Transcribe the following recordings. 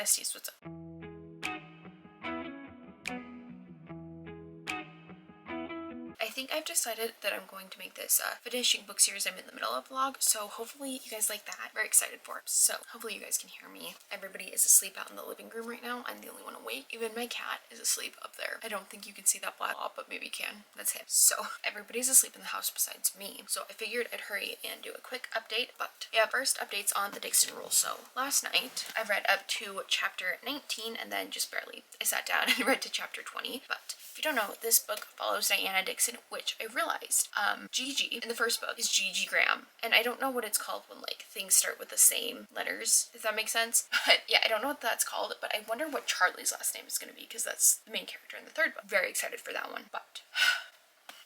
Besties, what's up? I think I've decided that I'm going to make this finishing book series I'm in the middle of vlog, so hopefully you guys like that. Very excited for it. So hopefully you guys can hear me. Everybody is asleep out in the living room right now. I'm the only one awake. Even my cat is asleep up there. I don't think you can see that black blob, but maybe you can. That's him. So everybody's asleep in the house besides me. So I figured I'd hurry and do a quick update. But yeah, first updates on the Dixon rule. So last night I read up to chapter 19 and then just barely. I sat down and read to chapter 20. But if you don't know, this book follows Diana Dixon, which I realized Gigi in the first book is Gigi Graham, and I don't know what it's called when like things start with the same letters, if that makes sense. But yeah, I don't know what that's called, but I wonder what Charlie's last name is going to be, because that's the main character in the third book. Very excited for that one. But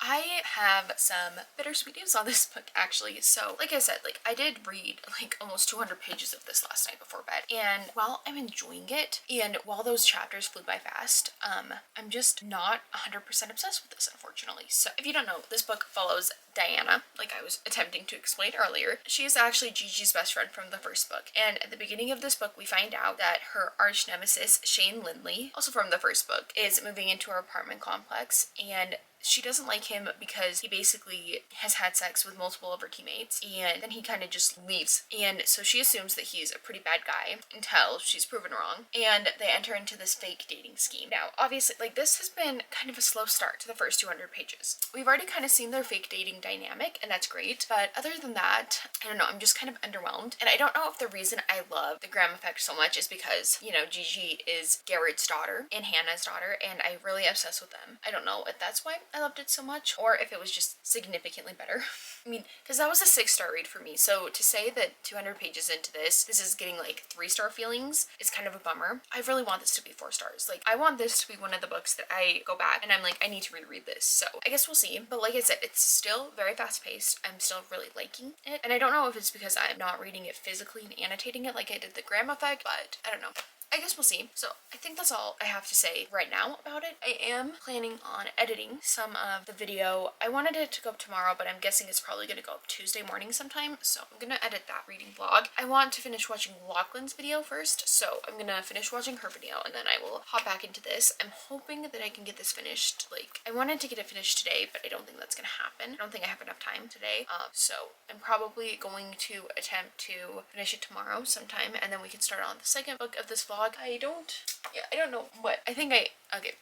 I have some bittersweet news on this book, actually. So, like I said, like I did read like almost 200 pages of this last night before bed, and while I'm enjoying it, and while those chapters flew by fast, I'm just not 100% obsessed with this, unfortunately. So, if you don't know, this book follows Diana, like I was attempting to explain earlier. She is actually Gigi's best friend from the first book, and at the beginning of this book, we find out that her arch nemesis, Shane Lindley, also from the first book, is moving into her apartment complex, and she doesn't like him because he basically has had sex with multiple of her teammates, and then he kind of just leaves. And so she assumes that he's a pretty bad guy until she's proven wrong, and they enter into this fake dating scheme. Now, obviously, like this has been kind of a slow start to the first 200 pages. We've already kind of seen their fake dating dynamic, and that's great, but other than that, I don't know, I'm just kind of underwhelmed. And I don't know if the reason I love the Graham effect so much is because, you know, Gigi is Garrett's daughter and Hannah's daughter, and I really obsess with them. I don't know if that's why I loved it so much, or if it was just significantly better. I mean, because that was a 6-star read for me, so to say that 200 pages into this is getting like 3-star feelings is kind of a bummer. I really want this to be 4 stars. Like, I want this to be one of the books that I go back and I'm like, I need to reread this. So I guess we'll see. But like I said, it's still very fast paced. I'm still really liking it. And I don't know if it's because I'm not reading it physically and annotating it like I did the Graham effect, but I don't know. I guess we'll see. So I think that's all I have to say right now about it. I am planning on editing some of the video. I wanted it to go up tomorrow, but I'm guessing it's probably going to go up Tuesday morning sometime. So I'm going to edit that reading vlog. I want to finish watching Lachlan's video first. So I'm going to finish watching her video and then I will hop back into this. I'm hoping that I can get this finished. Like, I wanted to get it finished today, but I don't think that's going to happen. I don't think I have enough time today. So I'm probably going to attempt to finish it tomorrow sometime, and then we can start on the second book of this vlog. I don't know what, okay,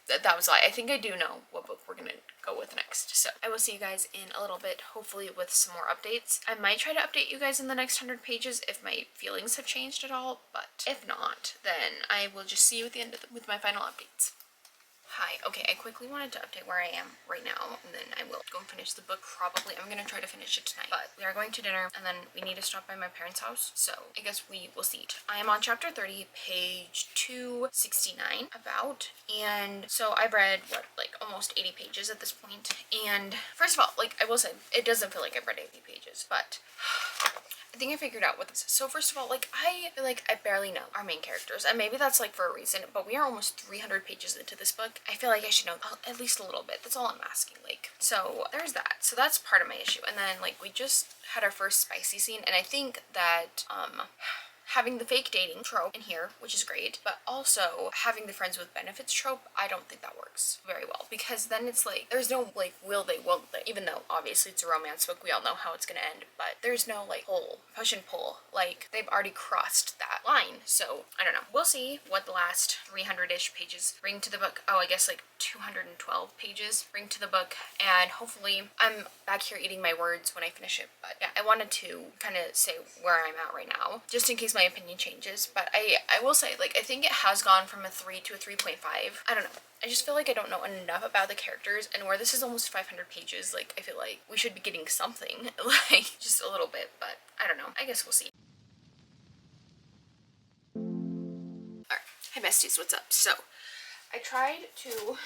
that was a lie. I think I do know what book we're gonna go with next. So I will see you guys in a little bit, hopefully with some more updates. I might try to update you guys in the next 100 pages if my feelings have changed at all, but if not, then I will just see you at the end of with my final updates. Hi, okay, I quickly wanted to update where I am right now, and then I will go and finish the book probably. I'm gonna try to finish it tonight, but we are going to dinner, and then we need to stop by my parents' house, so I guess we will see. I am on chapter 30, page 269, about, and so I've read, what, like, almost 80 pages at this point, and first of all, like, I will say, it doesn't feel like I've read 80 pages, but I think I figured out what this is. So first of all, like, I feel like I barely know our main characters, and maybe that's like for a reason, but we are almost 300 pages into this book. I feel like I should know at least a little bit. That's all I'm asking. Like, so there's that. So that's part of my issue. And then, like, we just had our first spicy scene, and I think that having the fake dating trope in here, which is great, but also having the friends with benefits trope, I don't think that works very well, because then it's like, there's no, like, will they, won't they, even though obviously it's a romance book, we all know how it's gonna end, but there's no, like, push and pull, like, they've already crossed that line, so, I don't know. We'll see what the last 300-ish pages bring to the book. Oh, I guess, like, 212 pages bring to the book, and hopefully, I'm back here eating my words when I finish it, but yeah, I wanted to kind of say where I'm at right now, just in case my opinion changes, but I will say, like, I think it has gone from a 3 to a 3.5. I don't know. I just feel like I don't know enough about the characters, and where this is almost 500 pages, like, I feel like we should be getting something, like, just a little bit, but I don't know. I guess we'll see. Alright, hi besties, what's up? So, I tried to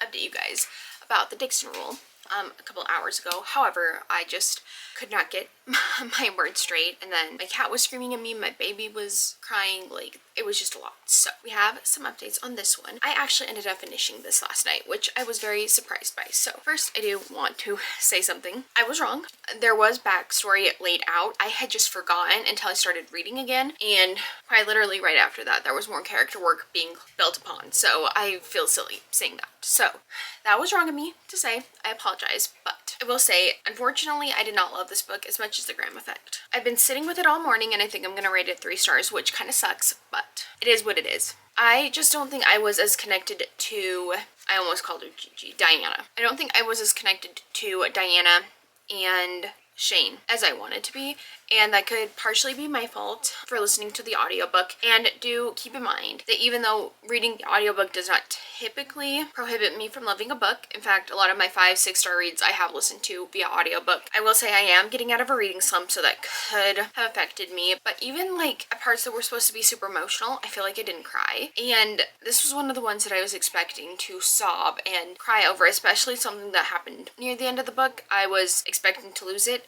update you guys about the Dixon rule a couple hours ago. However, I just could not get my words straight, and then my cat was screaming at me, my baby was crying, like it was just a lot. So we have some updates on this one. I actually ended up finishing this last night, which I was very surprised by. So first, I do want to say something. I was wrong. There was backstory laid out. I had just forgotten until I started reading again, and quite literally right after that there was more character work being built upon. So I feel silly saying that. So that was wrong of me to say. I apologize, but I will say, unfortunately, I did not love this book as much as The Graham Effect. I've been sitting with it all morning, and I think I'm gonna rate it 3 stars, which kind of sucks, but it is what it is. I just don't think I was as connected to, I almost called her Gigi, Diana. I don't think I was as connected to Diana and Shane as I wanted to be, and that could partially be my fault for listening to the audiobook. And do keep in mind that even though reading the audiobook does not typically prohibit me from loving a book, in fact, a lot of my 5-6 star reads I have listened to via audiobook, I will say I am getting out of a reading slump, so that could have affected me. But even like at parts that were supposed to be super emotional, I feel like I didn't cry, and this was one of the ones that I was expecting to sob and cry over, especially something that happened near the end of the book. I was expecting to lose it.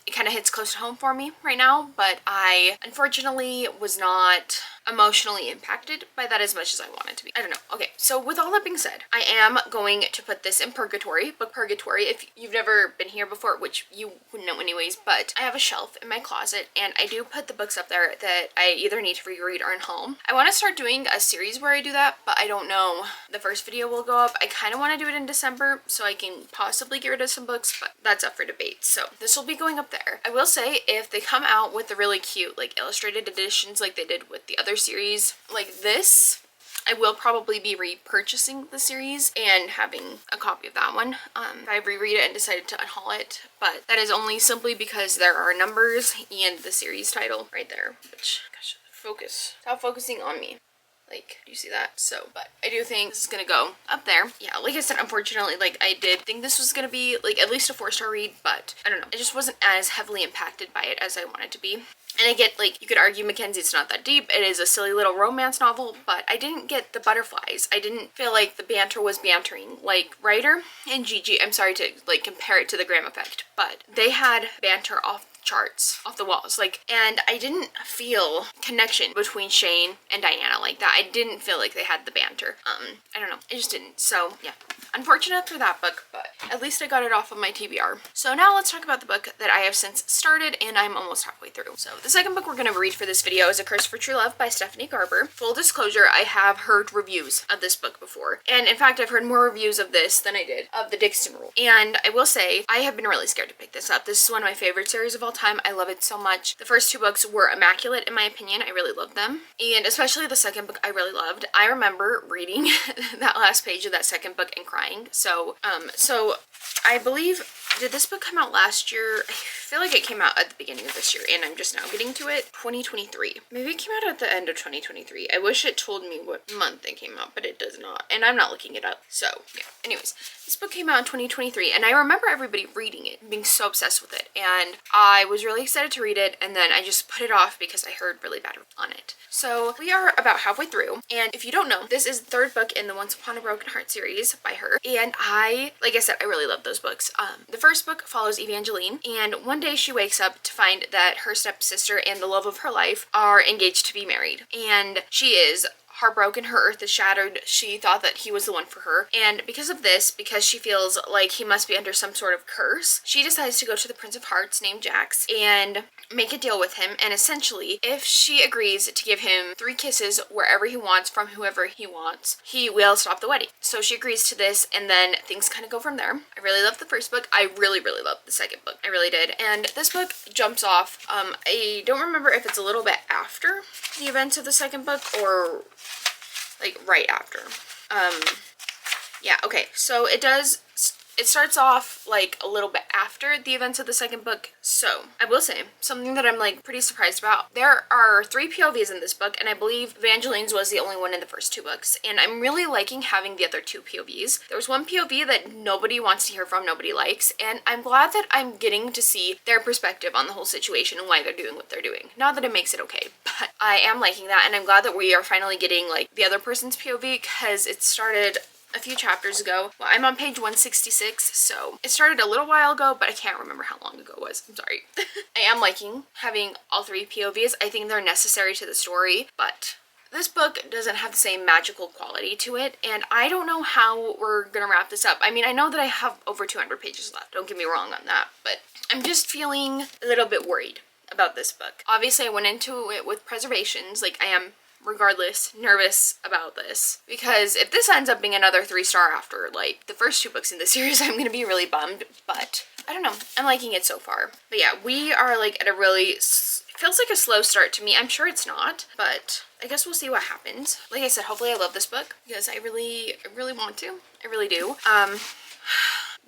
It kind of hits close to home for me right now, but I unfortunately was not emotionally impacted by that as much as I wanted to be. I don't know. Okay, so with all that being said, I am going to put this in purgatory, book purgatory. If you've never been here before, which you wouldn't know anyways, but I have a shelf in my closet, and I do put the books up there that I either need to reread or in home. I want to start doing a series where I do that, but I don't know. The first video will go up. I kind of want to do it in December so I can possibly get rid of some books, but that's up for debate. So this will be going up there. I will say, if they come out with the really cute like illustrated editions like they did with the other series like this, I will probably be repurchasing the series and having a copy of that one if I reread it and decided to unhaul it. But that is only simply because there are numbers and the series title right there, which, gosh, focus. Stop focusing on me. Like, do you see that? So, but I do think this is gonna go up there. Yeah, like I said, unfortunately, like I did think this was gonna be like at least a 4-star read, but I don't know. I just wasn't as heavily impacted by it as I wanted to be. And I get, like, you could argue Mackenzie's not that deep. It is a silly little romance novel, but I didn't get the butterflies. I didn't feel like the banter was bantering. Like, Ryder and Gigi, I'm sorry to, like, compare it to The Graham Effect, but they had banter off charts, off the walls, like, and I didn't feel connection between Shane and Diana like that. I didn't feel like they had the banter. I don't know, I just didn't. So yeah, unfortunate for that book, but at least I got it off of my TBR. So now let's talk about the book that I have since started, and I'm almost halfway through. So the second book we're going to read for this video is A Curse for True Love by Stephanie Garber. Full disclosure, I have heard reviews of this book before, and in fact I've heard more reviews of this than I did of the Dixon Rule, and I will say I have been really scared to pick this up. This is one of my favorite series of all time. I love it so much. The first 2 books were immaculate in my opinion. I really loved them, and especially the second book I really loved. I remember reading that last page of that second book and crying. So I believe, did this book come out last year? I feel like it came out at the beginning of this year, and I'm just now getting to it. 2023. Maybe it came out at the end of 2023. I wish it told me what month it came out, but it does not, and I'm not looking it up. So yeah, anyways, this book came out in 2023, and I remember everybody reading it, being so obsessed with it, and I was really excited to read it, and then I just put it off because I heard really bad on it. So we are about halfway through, and if you don't know, this is the 3rd book in the Once Upon a Broken Heart series by her, and like I said, I really love those books. The first book follows Evangeline, and one day she wakes up to find that her stepsister and the love of her life are engaged to be married, and she is heartbroken. Her earth is shattered. She thought that he was the one for her, and because of this, because she feels like he must be under some sort of curse, she decides to go to the Prince of Hearts named Jax and make a deal with him, and essentially if she agrees to give him 3 kisses wherever he wants from whoever he wants, he will stop the wedding. So she agrees to this, and then things kind of go from there. I really loved the first book. I really loved the second book. I really did. And this book jumps off, I don't remember if it's a little bit after the events of the second book or like right after. Yeah, okay, so it starts off like a little bit after the events of the second book. So I will say something that I'm like pretty surprised about. There are 3 POVs in this book, and I believe Evangeline's was the only one in the first 2 books, and I'm really liking having the other 2 POVs. There was one POV that nobody wants to hear from, nobody likes, and I'm glad that I'm getting to see their perspective on the whole situation and why they're doing what they're doing. Not that it makes it okay, but I am liking that, and I'm glad that we are finally getting like the other person's POV, because it started a few chapters ago. Well, I'm on page 166, so it started a little while ago, but I can't remember how long ago it was. I'm sorry. I am liking having all 3 POVs. I think they're necessary to the story, but this book doesn't have the same magical quality to it, and I don't know how we're gonna wrap this up. I mean, I know that I have over 200 pages left, don't get me wrong on that, but I'm just feeling a little bit worried about this book. Obviously, I went into it with preservations, like I am regardless nervous about this, because if this ends up being another 3-star after like the first 2 books in the series, I'm gonna be really bummed, but I don't know, I'm liking it so far. But yeah, we are like at a really, feels like a slow start to me. I'm sure it's not, but I guess we'll see what happens. Like I said, hopefully I love this book because I really want to. I really do.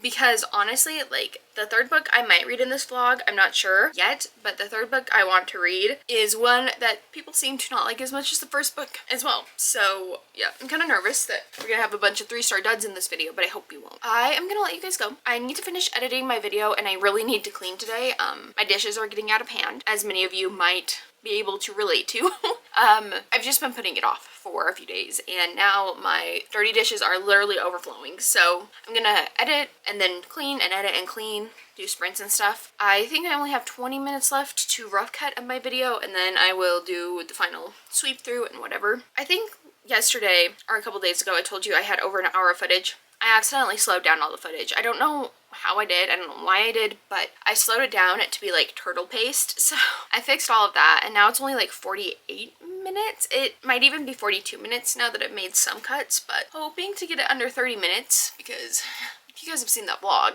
Because honestly, like the 3rd book I might read in this vlog, I'm not sure yet, but the 3rd book I want to read is one that people seem to not like as much as the 1st book as well. So yeah, I'm kind of nervous that we're gonna have a bunch of 3-star duds in this video, but I hope you won't. I am gonna let you guys go. I need to finish editing my video and I really need to clean today. My dishes are getting out of hand, as many of you might be able to relate to. I've just been putting it off for a few days and now my dirty dishes are literally overflowing. So I'm gonna edit and then clean and edit and clean, do sprints and stuff. I think I only have 20 minutes left to rough cut of my video and then I will do the final sweep through and whatever. I think yesterday or a couple days ago I told you I had over an hour of footage. I accidentally slowed down all the footage. I don't know how I did, I don't know why I did, but I slowed it down to be like turtle paced. So I fixed all of that and now it's only like 48 minutes. It might even be 42 minutes now that I've made some cuts, but hoping to get it under 30 minutes because if you guys have seen that vlog,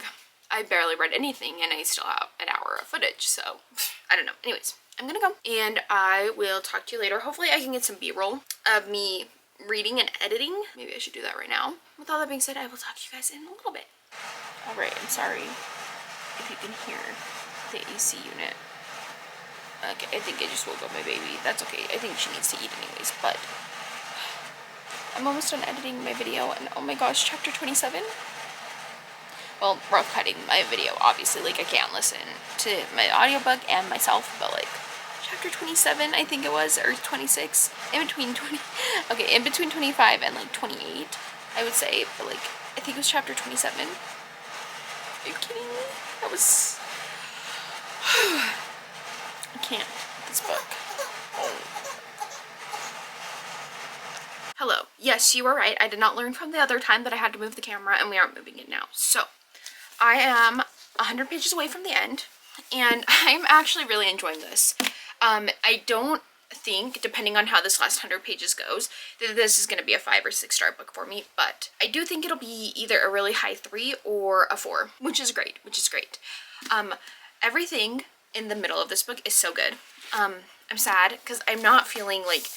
I barely read anything and I still have an hour of footage, so I don't know. Anyways, I'm gonna go and I will talk to you later. Hopefully I can get some b-roll of me reading and editing. Maybe I should do that right now. With all that being said, I will talk to you guys in a little bit. Alright, I'm sorry if you can hear the AC unit. Okay, I think I just woke up my baby. That's okay. I think she needs to eat anyways, but I'm almost done editing my video and oh my gosh, chapter 27. Well, rough cutting my video, obviously. Like, I can't listen to my audiobook and myself, but like chapter 27, I think it was, or 26, in between 25 and like 28, I would say, but like I think it was chapter 27. Are you kidding me? That was I can't with this book. Oh. Hello. Yes, you were right. I did not learn from the other time that I had to move the camera and we aren't moving it now. So I am 100 pages away from the end and I'm actually really enjoying this. I don't think, depending on how this last 100 pages goes, that this is going to be a 5 or 6 star book for me, but I do think it'll be either a really high 3 or a 4, which is great, everything in the middle of this book is so good. I'm sad because I'm not feeling like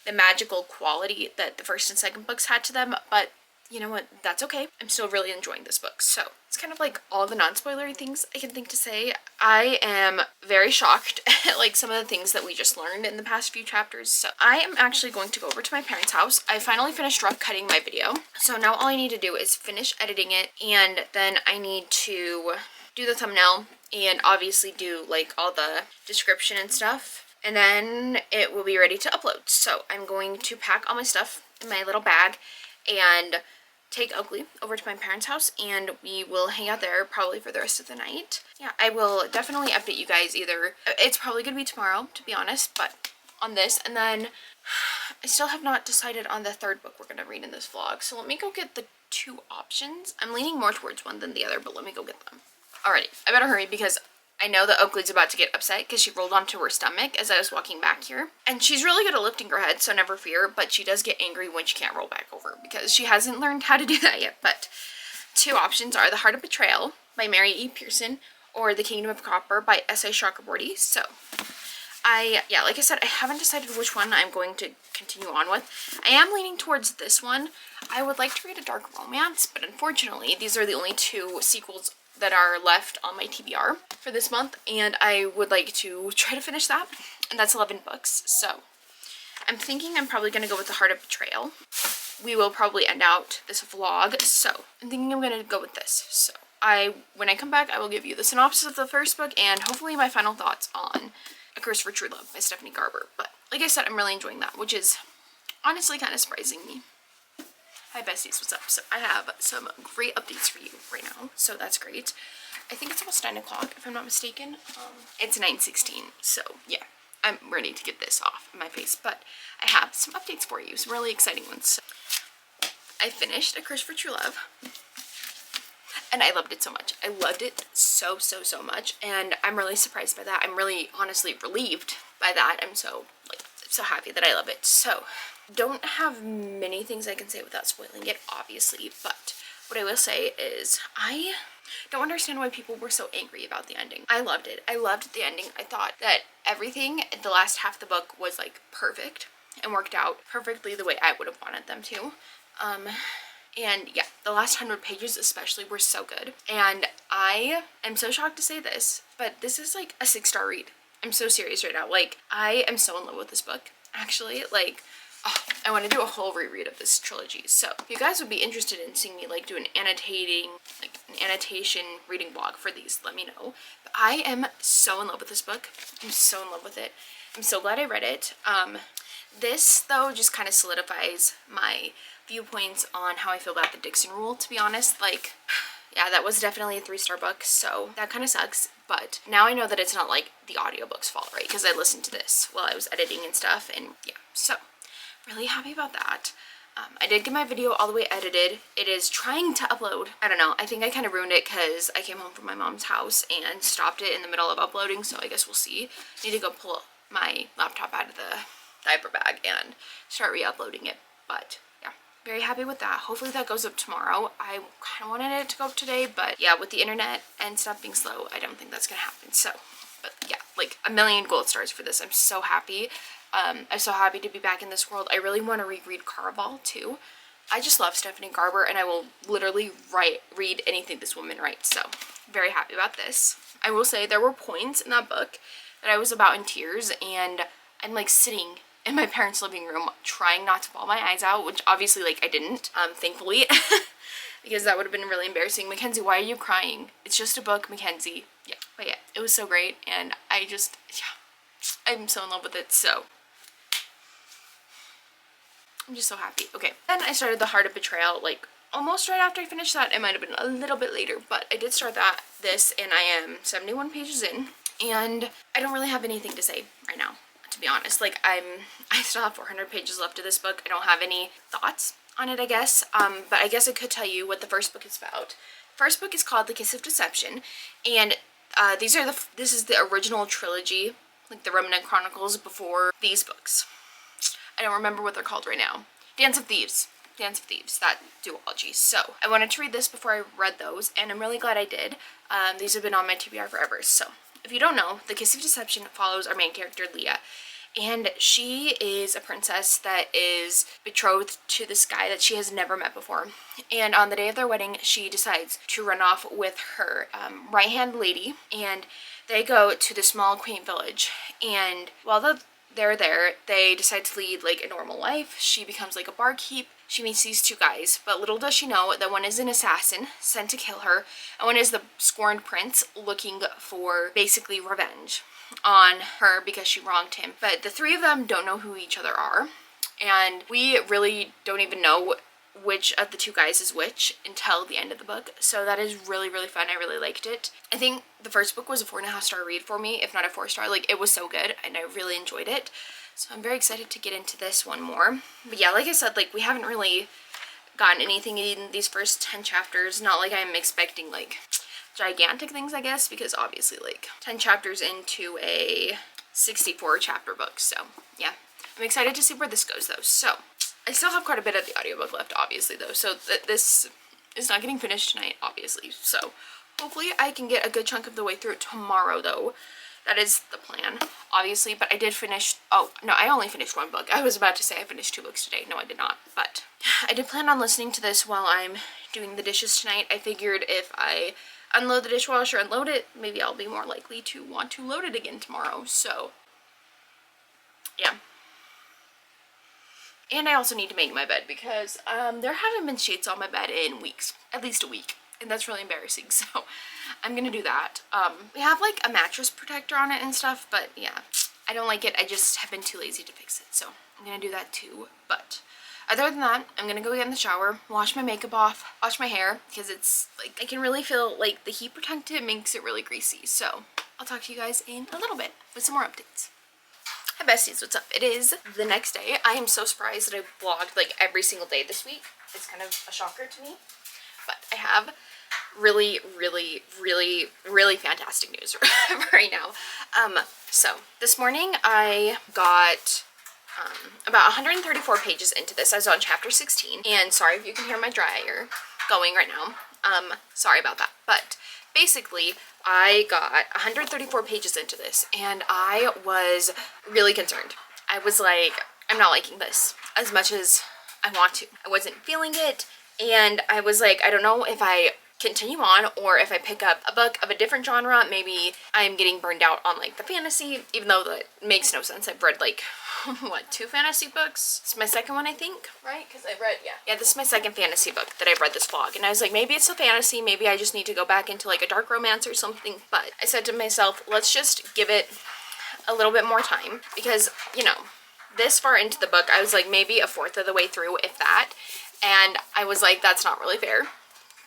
the magical quality that the first and second books had to them, but you know what, that's okay. I'm still really enjoying this book. So it's kind of like all the non-spoilery things I can think to say. I am very shocked at like some of the things that we just learned in the past few chapters. So I am actually going to go over to my parents' house. I finally finished rough cutting my video. So now all I need to do is finish editing it and then I need to do the thumbnail and obviously do like all the description and stuff. And then it will be ready to upload. So I'm going to pack all my stuff in my little bag and take Oakley over to my parents' house and we will hang out there probably for the rest of the night. Yeah, I will definitely update you guys either. It's probably gonna be tomorrow, to be honest, but on this. And then I still have not decided on the 3rd book we're gonna read in this vlog. So let me go get the 2 options. I'm leaning more towards one than the other, but let me go get them. Alrighty, I better hurry because I know that Oakley's about to get upset because she rolled onto her stomach as I was walking back here. And she's really good at lifting her head, so never fear, but she does get angry when she can't roll back over because she hasn't learned how to do that yet. But 2 options are The Heart of Betrayal by Mary E. Pehrson or The Kingdom of Copper by S.A. Chakraborty. So yeah, like I said, I haven't decided which one I'm going to continue on with. I am leaning towards this one. I would like to read a dark romance, but unfortunately, these are the only 2 sequels that are left on my TBR for this month, and I would like to try to finish that, and that's 11 books. So I'm thinking I'm probably going to go with The Heart of Betrayal. We will probably end out this vlog, so I'm thinking I'm going to go with this. So when I come back, I will give you the synopsis of the first book and hopefully my final thoughts on A Curse for True Love by Stephanie Garber. But like I said, I'm really enjoying that, which is honestly kind of surprising me. Hi besties, what's up? So I have some great updates for you right now, so that's great. I think it's almost 9 o'clock if I'm not mistaken. It's 9:16, so yeah, I'm ready to get this off my face, but I have some updates for you, some really exciting ones. So I finished A Curse for True Love, and I loved it so much. I loved it so much, and I'm really surprised by that. I'm really honestly relieved by that. I'm so happy that I love it. So don't have many things I can say without spoiling it, obviously, but what I will say is I don't understand why people were so angry about the ending. I loved it. I loved the ending. I thought that everything in the last half of the book was like perfect and worked out perfectly the way I would have wanted them to. And yeah, the last 100 pages especially were so good. And I am so shocked to say this, but this is like a 6-star read. I'm so serious right now. Like, I am so in love with this book, actually. Like, oh, I want to do a whole reread of this trilogy. So if you guys would be interested in seeing me like do an annotation reading blog for these, let me know. But I am so in love with this book. I'm so in love with it. I'm so glad I read it. This though just kind of solidifies my viewpoints on how I feel about the Dixon rule, to be honest. Like, yeah, that was definitely a 3-star book, so that kind of sucks. But now I know that it's not like the audiobook's fault, right? Because I listened to this while I was editing and stuff, and yeah, so really happy about that. I did get my video all the way edited. It is trying to upload. I don't know. I think I kind of ruined it because I came home from my mom's house and stopped it in the middle of uploading, so I guess we'll see. I need to go pull my laptop out of the diaper bag and start re-uploading it, but yeah, very happy with that. Hopefully that goes up tomorrow. I kind of wanted it to go up today, but yeah, with the internet and stuff being slow, I don't think that's gonna happen. So, but yeah, like a million gold stars for this. I'm so happy. I'm so happy to be back in this world. I really want to reread Caraval too. I just love Stephanie Garber, and I will literally read anything this woman writes, so very happy about this. I will say there were points in that book that I was about in tears, and I'm like sitting in my parents' living room trying not to bawl my eyes out, which obviously like I didn't, thankfully, because that would have been really embarrassing. Mackenzie, why are you crying? It's just a book, Mackenzie. Yeah, but yeah, it was so great, and I just, yeah, I'm so in love with it, so I'm just so happy. Okay, then I started The Heart of Betrayal, like almost right after I finished that. It might have been a little bit later, but I did start this, and I am 71 pages in, and I don't really have anything to say right now, to be honest. Like, I still have 400 pages left of this book. I don't have any thoughts on it, I guess, but I guess I could tell you what the first book is about. The first book is called The Kiss of Deception, and this is the original trilogy, like the Remnant Chronicles before these books. I don't remember what they're called right now. Dance of Thieves, that duology. So I wanted to read this before I read those, and I'm really glad I did. These have been on my TBR forever. So if you don't know, The Kiss of Deception follows our main character, Leah, and she is a princess that is betrothed to this guy that she has never met before. And on the day of their wedding, she decides to run off with her right-hand lady, and they go to the small quaint village. And while they're there, they decide to lead like a normal life. She becomes like a barkeep. She meets these two guys, but little does she know that one is an assassin sent to kill her, and one is the scorned prince looking for basically revenge on her because she wronged him. But the three of them don't know who each other are, and we really don't even know which of the two guys is which until the end of the book. So that is really fun. I really liked it. I think the first book was a 4.5-star read for me, if not a 4-star. Like, it was so good and I really enjoyed it. So I'm very excited to get into this one more. But yeah, like I said, like, we haven't really gotten anything in these first 10 chapters. Not like I'm expecting like gigantic things, I guess, because obviously like 10 chapters into a 64 chapter book. So yeah, I'm excited to see where this goes though. So I still have quite a bit of the audiobook left, obviously, though, so this is not getting finished tonight, obviously. So hopefully I can get a good chunk of the way through it tomorrow, though. That is the plan, obviously, but I did finish, oh, no, I only finished one book. I was about to say I finished 2 books today. No, I did not, but I did plan on listening to this while I'm doing the dishes tonight. I figured if I unload the dishwasher and load it, maybe I'll be more likely to want to load it again tomorrow, so yeah. And I also need to make my bed because there haven't been sheets on my bed in weeks, at least a week, and that's really embarrassing, so I'm gonna do that. We have like a mattress protector on it and stuff, but yeah, I don't like it. I just have been too lazy to fix it, so I'm gonna do that too. But Other than that, I'm gonna go get in the shower, wash my makeup off, wash my hair, because it's like, I can really feel like the heat protectant makes it really greasy. So I'll talk to you guys in a little bit with some more updates. Hi besties, what's up? It is the next day. I am so surprised that I vlogged like every single day this week. It's kind of a shocker to me, but I have really fantastic news right now. So this morning I got about 134 pages into this. I was on chapter 16, and sorry if you can hear my dryer going right now. Sorry about that, but basically I got 134 pages into this, and I was really concerned. I was like, I'm not liking this as much as I want to. I wasn't feeling it, and I was like, I don't know if I continue on or if I pick up a book of a different genre. Maybe I'm getting burned out on like the fantasy, even though that makes no sense. I've read like what, 2 fantasy books? It's my second one, I think, right? Because I read, yeah, this is my second fantasy book that I've read this vlog, and I was like, maybe it's a fantasy, maybe I just need to go back into like a dark romance or something. But I said to myself, let's just give it a little bit more time, because, you know, this far into the book, I was like maybe a fourth of the way through, if that, and I was like, that's not really fair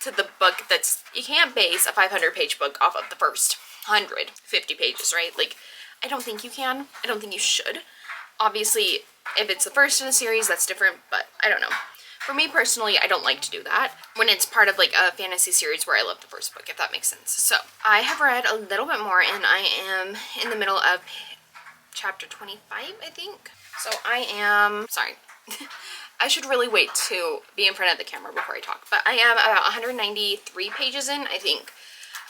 to the book. That's, you can't base a 500-page book off of the first 150 pages, right? Like, I don't think you can. I don't think you should. Obviously, if it's the first in a series, that's different, but I don't know. For me personally, I don't like to do that when it's part of like a fantasy series where I love the first book, if that makes sense. So I have read a little bit more, and I am in the middle of chapter 25, I think. So I am, sorry, I should really wait to be in front of the camera before I talk, but I am about 193 pages in, I think.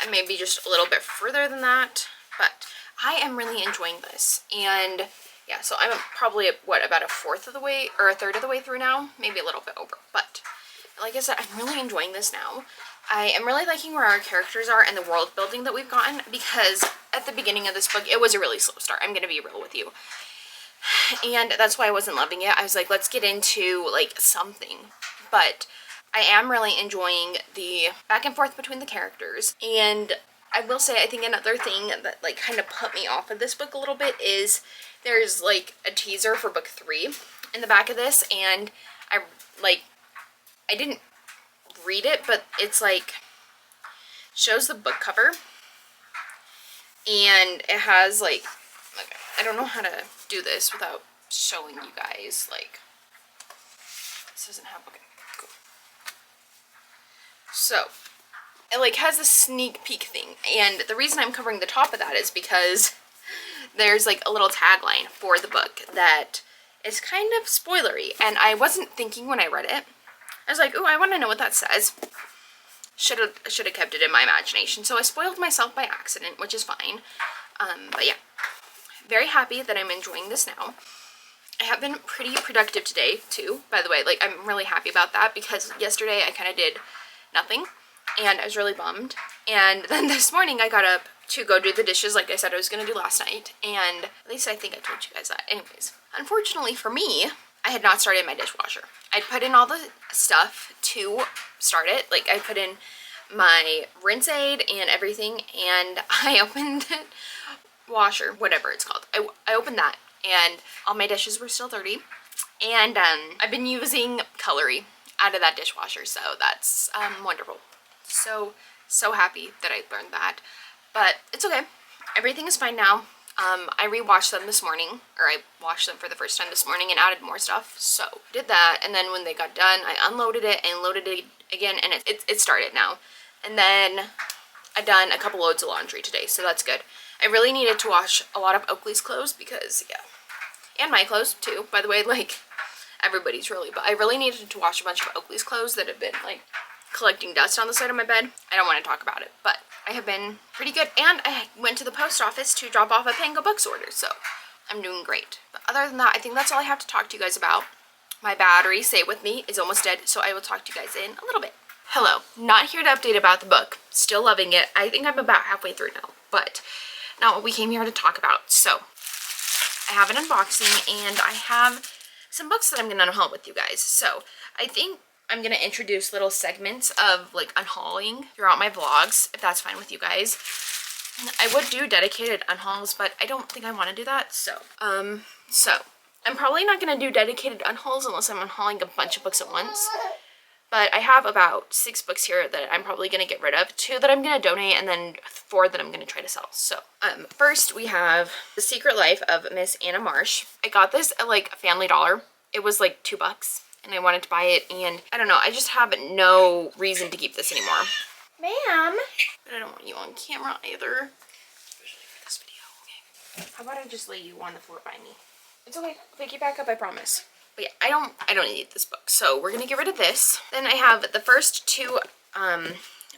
I may be just a little bit further than that, but I am really enjoying this. And yeah, so I'm probably, what, about a fourth of the way, or a third of the way through now? Maybe a little bit over. But like I said, I'm really enjoying this now. I am really liking where our characters are and the world building that we've gotten, because at the beginning of this book, it was a really slow start. I'm going to be real with you. And that's why I wasn't loving it. I was like, let's get into like something. But I am really enjoying the back and forth between the characters. And I will say, I think another thing that like kind of put me off of this book a little bit is there's like a teaser for book 3 in the back of this, and I didn't read it, but it's like shows the book cover, and it has like, okay, I don't know how to do this without showing you guys, like, this doesn't have, okay, cool. So it like has a sneak peek thing, and the reason I'm covering the top of that is because there's like a little tagline for the book that is kind of spoilery, and I wasn't thinking when I read it. I was like, oh, I want to know what that says. Should have kept it in my imagination. So I spoiled myself by accident, which is fine. But yeah, very happy that I'm enjoying this now. I have been pretty productive today too, by the way. Like, I'm really happy about that, because yesterday I kind of did nothing, and I was really bummed. And then this morning I got up to go do the dishes like I said I was going to do last night, and at least I think I told you guys that. Anyways, unfortunately for me, I had not started my dishwasher. I'd put in all the stuff to start it. Like, I put in my rinse aid and everything, and I opened it, washer, whatever it's called. I opened that, and all my dishes were still dirty. And I've been using coloring out of that dishwasher, so that's wonderful. So happy that I learned that. But it's okay. Everything is fine now. I rewatched them this morning, or I watched them for the first time this morning and added more stuff. So did that, and then when they got done, I unloaded it and loaded it again, and it started now. And then I done a couple loads of laundry today, so that's good. I really needed to wash a lot of Oakley's clothes, because yeah, and my clothes too, by the way, like everybody's really, but I really needed to wash a bunch of Oakley's clothes that have been like collecting dust on the side of my bed. I don't want to talk about it, but I have been pretty good, and I went to the post office to drop off a Pango Books order, so I'm doing great. But other than that, I think that's all I have to talk to you guys about. My battery, stay with me, is almost dead, so I will talk to you guys in a little bit. Hello, not here to update about the book. Still loving it. I think I'm about halfway through now, but not what we came here to talk about. So I have an unboxing, and I have some books that I'm going to unhaul with you guys. So I think I'm going to introduce little segments of like unhauling throughout my vlogs, if that's fine with you guys. I would do dedicated unhauls, but I don't think I want to do that. So I'm probably not going to do dedicated unhauls unless I'm unhauling a bunch of books at once. But I have about 6 books here that I'm probably going to get rid of. 2 that I'm going to donate, and then 4 that I'm going to try to sell. So, first we have The Secret Life of Miss Anna Marsh. I got this at like Family Dollar. It was like $2, and I wanted to buy it, and I don't know, I just have no reason to keep this anymore. Ma'am! But I don't want you on camera either. Especially for this video. Okay. How about I just lay you on the floor by me? It's okay. I'll pick you back up, I promise. But yeah, I don't need this book, so we're gonna get rid of this. Then I have the first 2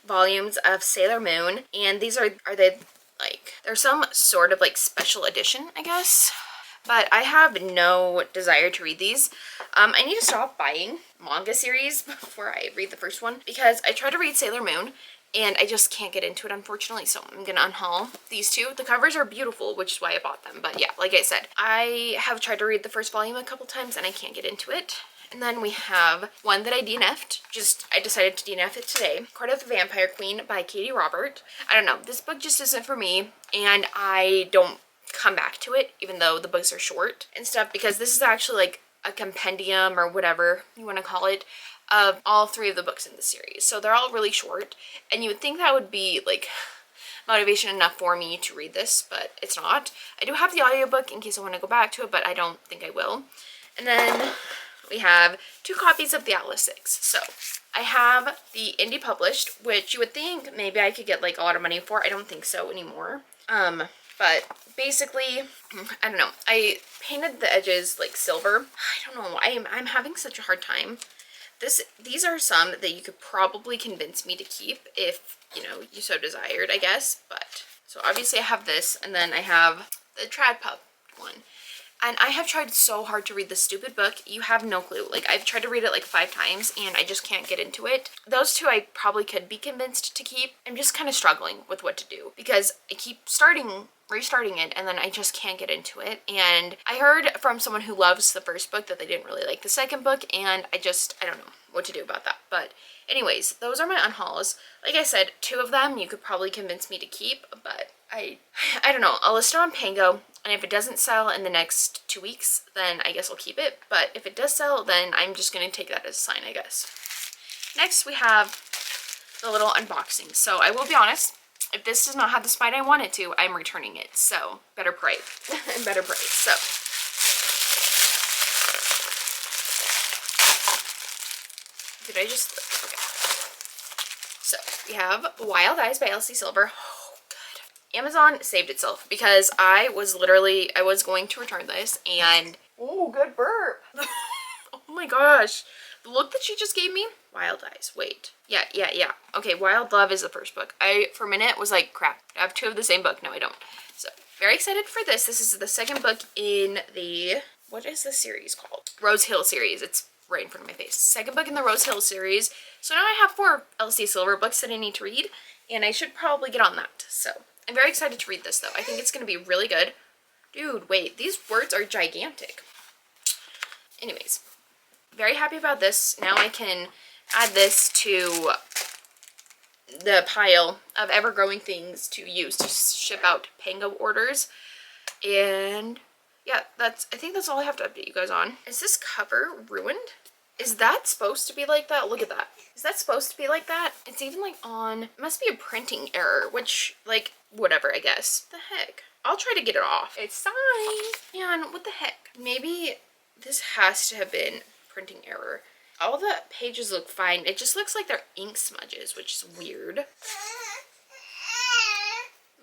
volumes of Sailor Moon, and these are they like, they're some sort of like special edition, I guess. But I have no desire to read these. I need to stop buying manga series before I read the first one, because I tried to read Sailor Moon and I just can't get into it, unfortunately, so I'm gonna unhaul these 2. The covers are beautiful, which is why I bought them, but yeah, like I said, I have tried to read the first volume a couple times and I can't get into it. And then we have one that I DNF'd. I decided to DNF it today. Court of the Vampire Queen by Katie Robert. I don't know, this book just isn't for me, and I don't come back to it, even though the books are short and stuff, because this is actually like a compendium or whatever you want to call it of all 3 of the books in the series. So they're all really short, and you would think that would be like motivation enough for me to read this, but it's not. I do have the audiobook in case I want to go back to it, but I don't think I will. And then we have 2 copies of the Atlas 6. So I have the indie published, which you would think maybe I could get like a lot of money for. I don't think so anymore. But basically, I don't know, I painted the edges like silver. I don't know, I'm having such a hard time. These are some that you could probably convince me to keep if, you know, you so desired, I guess. But, so obviously I have this, and then I have the Trad Pup one. And I have tried so hard to read this stupid book. You have no clue. Like, I've tried to read it like 5 times, and I just can't get into it. Those 2 I probably could be convinced to keep. I'm just kind of struggling with what to do, because I keep restarting it, and then I just can't get into it. And I heard from someone who loves the first book that they didn't really like the second book, and I don't know what to do about that. But anyways, those are my unhauls. Like I said, 2 of them you could probably convince me to keep, but I don't know. I'll list it on Pango, and if it doesn't sell in the next 2 weeks, then I guess I'll keep it. But if it does sell, then I'm just going to take that as a sign, I guess. Next, we have the little unboxing. So I will be honest, if this does not have the spine I want it to, I'm returning it. So better pray. Better pray. So did I just, okay. So we have Wild Eyes by Elsie Silver. Oh, good. Amazon saved itself, because I was going to return this, and oh, good burp. Oh my gosh. The look that she just gave me. Wild Eyes. Wait. Yeah. Okay, Wild Love is the first book. I, for a minute, was like, crap, I have 2 of the same book. No, I don't. So, very excited for this. This is the second book in the, what is the series called? Rose Hill series. It's right in front of my face. Second book in the Rose Hill series. So now I have 4 Elsie Silver books that I need to read, and I should probably get on that. So, I'm very excited to read this, though. I think it's going to be really good. Dude, wait. These words are gigantic. Anyways. Very happy about this. Now I can add this to the pile of ever-growing things to use to ship out Pango orders. And yeah, I think that's all I have to update you guys on. Is this cover ruined? Is that supposed to be like that? Look at that. Is that supposed to be like that? It's even like on, it must be a printing error, which, like, whatever, I guess. What the heck? I'll try to get it off. It's signed. Man, what the heck? Maybe this has to have been printing error. All the pages look fine. It just looks like they're ink smudges, which is weird.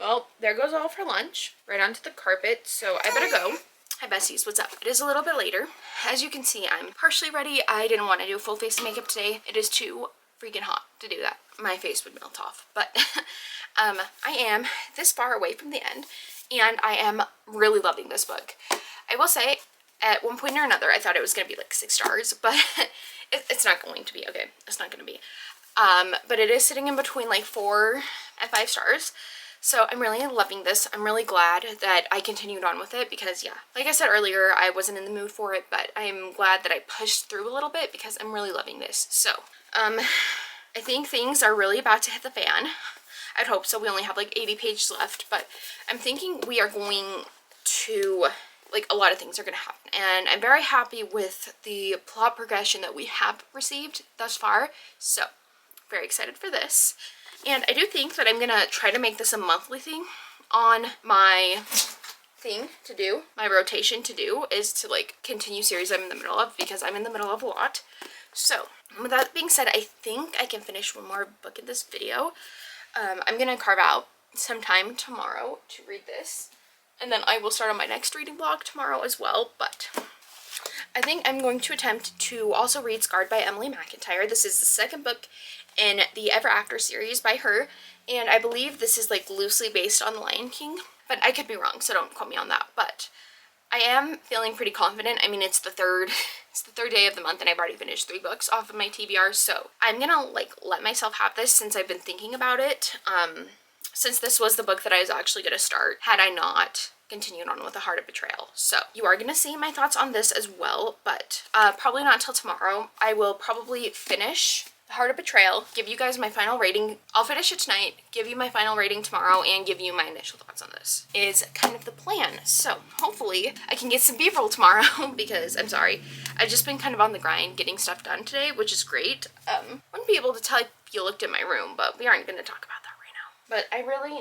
Well, there goes all for lunch. Right onto the carpet, so I better go. Hi besties, what's up? It is a little bit later. As you can see, I'm partially ready. I didn't want to do a full face of makeup today. It is too freaking hot to do that. My face would melt off. But I am this far away from the end, and I am really loving this book. I will say, at one point or another, I thought it was going to be like 6 stars, but it's not going to be. Okay, it's not going to be. But it is sitting in between like 4 and 5 stars. So I'm really loving this. I'm really glad that I continued on with it because, yeah, like I said earlier, I wasn't in the mood for it, but I'm glad that I pushed through a little bit because I'm really loving this. So, I think things are really about to hit the fan. I'd hope so. We only have like 80 pages left, but I'm thinking we are going to like a lot of things are going to happen. And I'm very happy with the plot progression that we have received thus far. So very excited for this. And I do think that I'm going to try to make this a monthly thing on my thing to do. My rotation to do is to like continue series I'm in the middle of, because I'm in the middle of a lot. So with that being said, I think I can finish one more book in this video. I'm going to carve out some time tomorrow to read this. And then I will start on my next reading vlog tomorrow as well. But I think I'm going to attempt to also read Scarred by Emily McIntyre. This is the second book in the Ever After series by her. And I believe this is like loosely based on The Lion King. But I could be wrong, so don't quote me on that. But I am feeling pretty confident. I mean, it's the third day of the month and I've already finished 3 books off of my TBR. So I'm gonna like let myself have this since I've been thinking about it. Since this was the book that I was actually gonna start had I not continued on with The Heart of Betrayal. So you are gonna see my thoughts on this as well, but probably not until tomorrow. I will probably finish The Heart of Betrayal, give you guys my final rating. I'll finish it tonight, give you my final rating tomorrow, and give you my initial thoughts on this. Is kind of the plan. So hopefully I can get some B-roll tomorrow because I'm sorry, I've just been kind of on the grind getting stuff done today, which is great. Wouldn't be able to tell if you looked at my room, but we aren't going to talk about that right now. But I really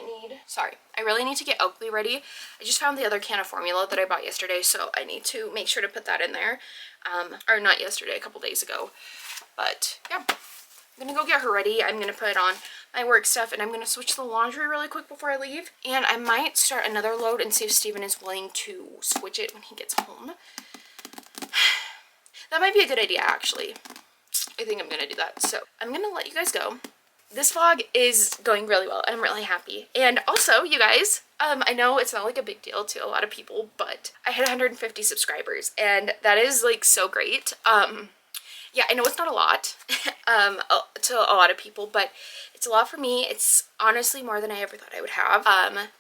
need to get Oakley ready. I just found the other can of formula that I bought yesterday, so I need to make sure to put that in there. Or not yesterday, a couple days ago. But yeah, I'm gonna go get her ready. I'm gonna put on my work stuff and I'm gonna switch the laundry really quick before I leave. And I might start another load and see if Steven is willing to switch it when he gets home. That might be a good idea, actually. I think I'm gonna do that. So I'm gonna let you guys go. This vlog is going really well and I'm really happy. And also, you guys, I know it's not like a big deal to a lot of people, but I hit 150 subscribers and that is like so great. Yeah, I know it's not a lot to a lot of people, but it's a lot for me. It's honestly more than I ever thought I would have.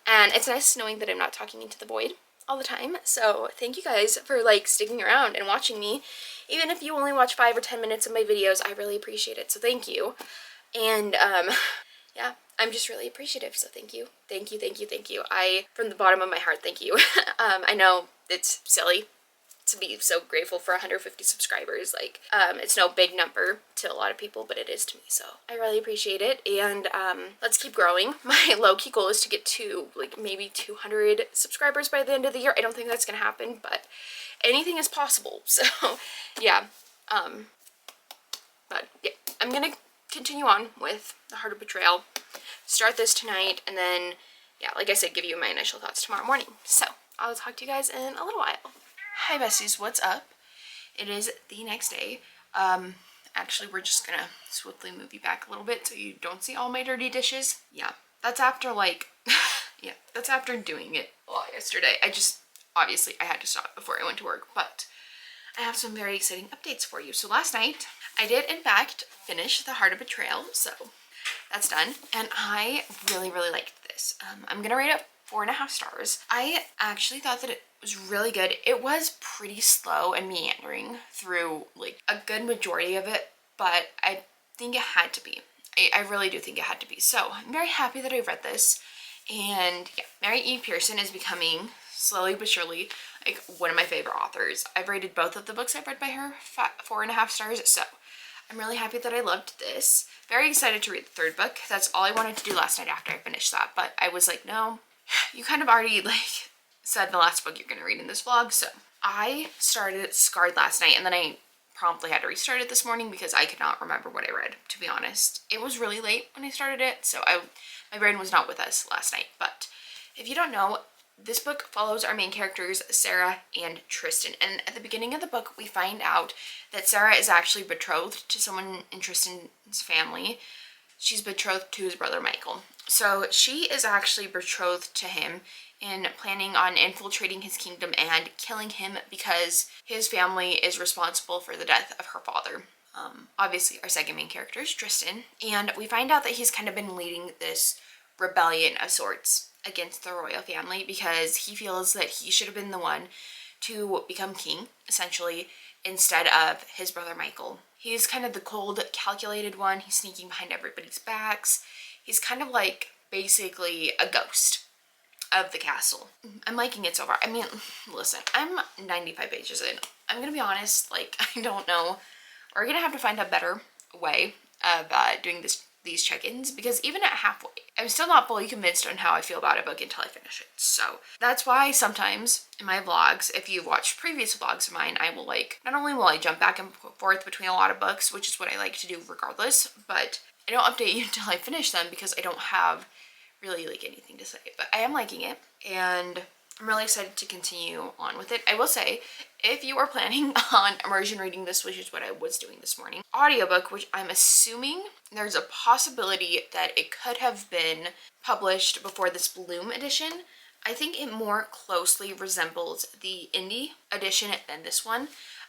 And it's nice knowing that I'm not talking into the void all the time. So thank you guys for like sticking around and watching me. Even if you only watch 5 or 10 minutes of my videos, I really appreciate it. So thank you. And yeah, I'm just really appreciative. So thank you. Thank you, thank you, thank you. From the bottom of my heart, thank you. I know it's silly to be so grateful for 150 subscribers. Like, it's no big number to a lot of people, but it is to me. So I really appreciate it. And let's keep growing. My low-key goal is to get to like maybe 200 subscribers by the end of the year. I don't think that's gonna happen, but anything is possible. So yeah, but yeah, I'm gonna continue on with The Heart of Betrayal, start this tonight, and then yeah, like I said, give you my initial thoughts tomorrow morning. So I'll talk to you guys in a little while. Hi besties, what's up? It is the next day. Actually, we're just gonna swiftly move you back a little bit so you don't see all my dirty dishes. Yeah, that's after like, yeah, that's after doing it a lot yesterday. Obviously I had to stop before I went to work, but I have some very exciting updates for you. So last night, I did in fact finish The Heart of Betrayal, so that's done. And I really, really liked this. I'm gonna rate it 4.5 stars. I actually thought that it was really good. It was pretty slow and meandering through like a good majority of it, but I think it had to be. I really do think it had to be. So I'm very happy that I read this. And yeah, Mary E. Pehrson is becoming slowly but surely like one of my favorite authors. I've rated both of the books I've read by her 4.5 stars. So I'm really happy that I loved this. Very excited to read the 3rd book. That's all I wanted to do last night after I finished that. But I was like, no, you kind of already like said the last book you're going to read in this vlog. So I started Scarred last night and then I promptly had to restart it this morning because I could not remember what I read, to be honest. It was really late when I started it, so my brain was not with us last night. But if you don't know, this book follows our main characters, Sarah and Tristan. And at the beginning of the book, we find out that Sarah is actually betrothed to someone in Tristan's family. She's betrothed to his brother, Michael. So she is actually betrothed to him and planning on infiltrating his kingdom and killing him because his family is responsible for the death of her father. Obviously, our second main character is Tristan. And we find out that he's kind of been leading this rebellion of sorts against the royal family because he feels that he should have been the one to become king, essentially, instead of his brother Michael. He's kind of the cold, calculated one. He's sneaking behind everybody's backs. He's kind of like basically a ghost. of the castle. I'm liking it so far. I mean, listen, I'm 95 pages in. I'm gonna be honest, like, I don't know. We're gonna have to find a better way of doing these check-ins, because even at halfway, I'm still not fully convinced on how I feel about a book until I finish it. So that's why sometimes in my vlogs, if you've watched previous vlogs of mine, I will like, not only will I jump back and forth between a lot of books, which is what I like to do regardless, but I don't update you until I finish them because I don't have really like anything to say. But I am liking it, and I'm really excited to continue on with it. I will say, if you are planning on immersion reading this, which is what I was doing this morning, audiobook, which I'm assuming there's a possibility that it could have been published before this Bloom edition. I think it more closely resembles the indie edition than this one.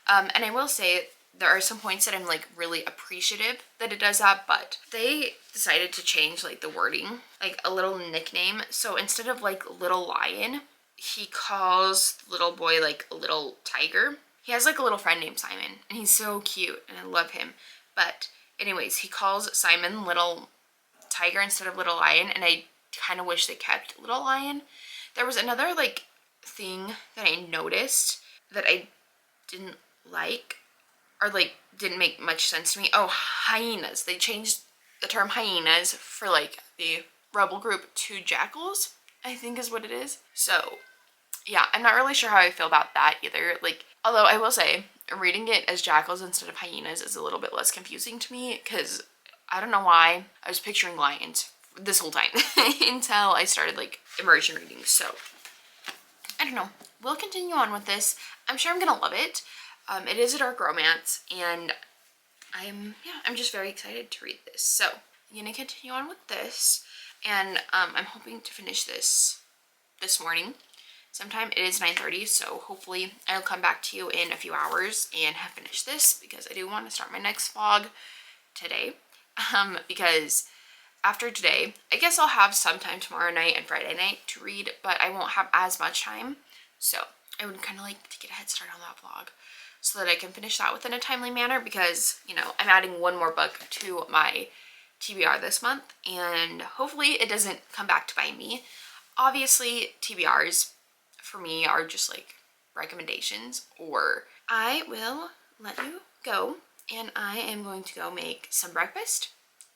And I will say there are some points that I'm like really appreciative that it does that, but they decided to change like the wording, like a little nickname. So instead of like Little Lion, he calls little boy like a little tiger. He has like a little friend named Simon, and he's so cute and I love him. But anyways, he calls Simon Little Tiger instead of Little Lion, and I kind of wish they kept Little Lion. There was another like thing that I noticed that I didn't like, or like didn't make much sense to me. Oh, hyenas. They changed the term hyenas for like the rebel group to jackals, I think is what it is. So yeah, I'm not really sure how I feel about that either. Like, although I will say, reading it as jackals instead of hyenas is a little bit less confusing to me, because I don't know why I was picturing lions this whole time until I started like immersion reading. So I don't know. We'll continue on with this. I'm sure I'm gonna love it. It is a dark romance, and I'm just very excited to read this. So I'm gonna continue on with this, and I'm hoping to finish this morning sometime. It is 9:30, so hopefully I'll come back to you in a few hours and have finished this, because I do want to start my next vlog today. Because after today, I guess I'll have some time tomorrow night and Friday night to read, but I won't have as much time. So I would kind of like to get a head start on that vlog so that I can finish that within a timely manner, because, you know, I'm adding one more book to my TBR this month, and hopefully it doesn't come back to bite me. Obviously, TBRs for me are just like recommendations, or I will let you go and I am going to go make some breakfast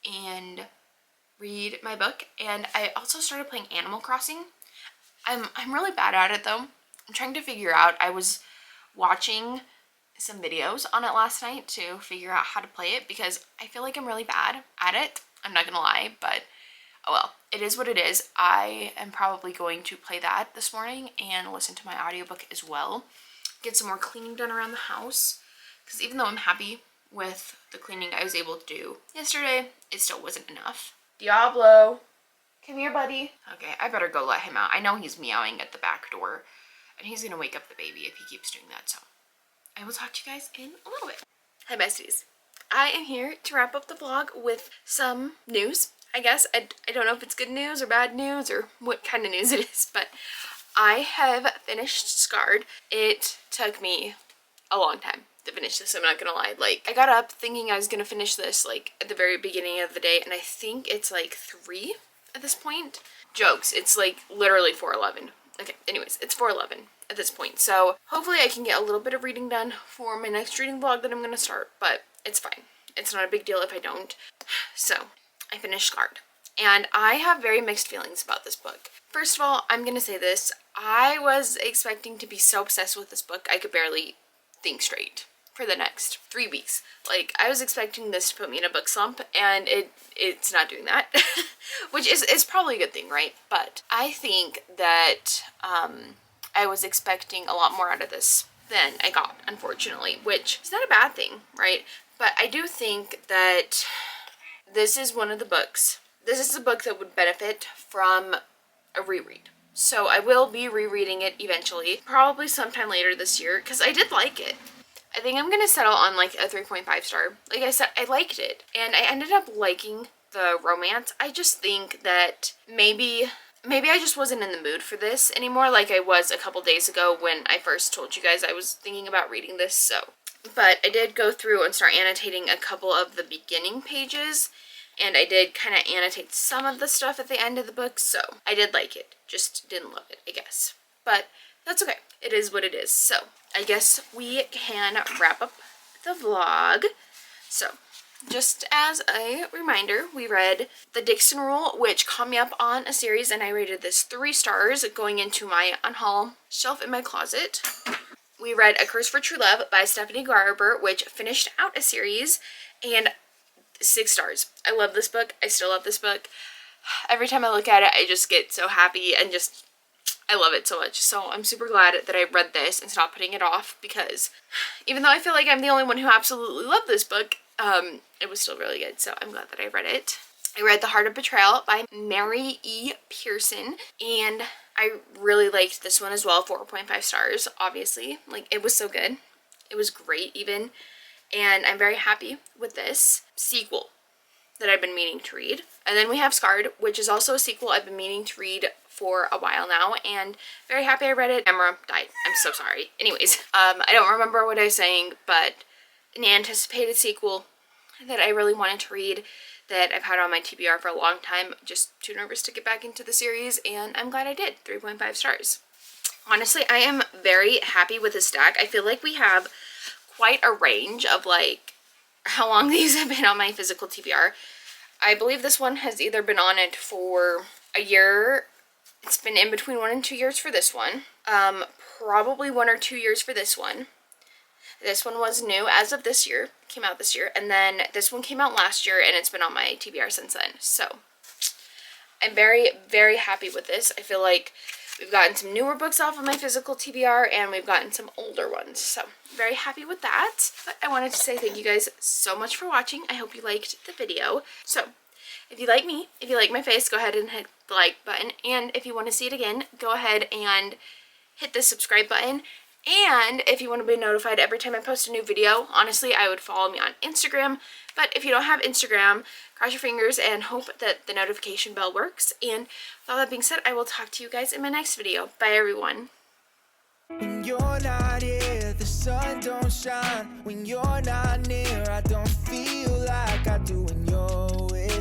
and read my book. And I also started playing Animal Crossing. I'm really bad at it though. I'm trying to figure out, I was watching some videos on it last night to figure out how to play it, because I feel like I'm really bad at it. I'm not gonna lie, but oh well, it is what it is. I am probably going to play that this morning and listen to my audiobook as well. Get some more cleaning done around the house, because even though I'm happy with the cleaning I was able to do yesterday, it still wasn't enough. Diablo, come here, buddy. Okay, I better go let him out. I know he's meowing at the back door, and he's gonna wake up the baby if he keeps doing that, so I will talk to you guys in a little bit. Hi besties. I am here to wrap up the vlog with some news. I guess I don't know if it's good news or bad news or what kind of news it is, but I have finished Scarred. It took me a long time to finish this, I'm not gonna lie. Like, I got up thinking I was gonna finish this like at the very beginning of the day, and I think it's like 3 at this point. Jokes, it's like literally 4:11. Okay, anyways, it's 4:11 at this point, so hopefully I can get a little bit of reading done for my next reading vlog that I'm gonna start, but it's fine. It's not a big deal if I don't. So I finished Scarred, and I have very mixed feelings about this book. First of all, I'm gonna say this. I was expecting to be so obsessed with this book I could barely think straight for the next 3 weeks. Like, I was expecting this to put me in a book slump, and it's not doing that. Which is probably a good thing, right? But I think that I was expecting a lot more out of this than I got, unfortunately, which is not a bad thing, right? But I do think that this is one of the books. This is a book that would benefit from a reread. So I will be rereading it eventually, probably sometime later this year, because I did like it. I think I'm going to settle on like a 3.5 star. Like I said, I liked it, and I ended up liking the romance. I just think that maybe I just wasn't in the mood for this anymore like I was a couple days ago when I first told you guys I was thinking about reading this, so. But I did go through and start annotating a couple of the beginning pages, and I did kind of annotate some of the stuff at the end of the book, so I did like it. Just didn't love it, I guess. But that's okay. It is what it is. So I guess we can wrap up the vlog. So just as a reminder, we read The Dixon Rule, which caught me up on a series, and I rated this 3 stars going into my unhaul shelf in my closet. We read A Curse for True Love by Stephanie Barber, which finished out a series, and 6 stars. I love this book. I still love this book. Every time I look at it, I just get so happy and just, I love it so much. So I'm super glad that I read this and stopped putting it off, because even though I feel like I'm the only one who absolutely loved this book, it was still really good. So I'm glad that I read it. I read The Heart of Betrayal by Mary E. Pehrson, and I really liked this one as well. 4.5 stars, obviously. Like, it was so good. It was great even. And I'm very happy with this sequel that I've been meaning to read. And then we have Scarred, which is also a sequel I've been meaning to read for a while now, and very happy I read it. Camera died. I'm so sorry. Anyways, I don't remember what I was saying, but an anticipated sequel that I really wanted to read, that I've had on my TBR for a long time. Just too nervous to get back into the series, and I'm glad I did. 3.5 stars. Honestly, I am very happy with this stack. I feel like we have quite a range of like how long these have been on my physical TBR. I believe this one has either been on it for a year. It's been in between 1 and 2 years for this one. Probably 1 or 2 years for this one. This one was new as of this year, came out this year, and then this one came out last year, and it's been on my TBR since then. So I'm very, very happy with this. I feel like we've gotten some newer books off of my physical TBR, and we've gotten some older ones. So very happy with that. But I wanted to say thank you guys so much for watching. I hope you liked the video. So if you like me, if you like my face, go ahead and hit the like button. And if you want to see it again, go ahead and hit the subscribe button. And if you want to be notified every time I post a new video, honestly, I would follow me on Instagram. But if you don't have Instagram, cross your fingers and hope that the notification bell works. And with all that being said, I will talk to you guys in my next video. Bye, everyone. When you're not here, the sun don't shine. When you're not near, I don't feel like I do when you're with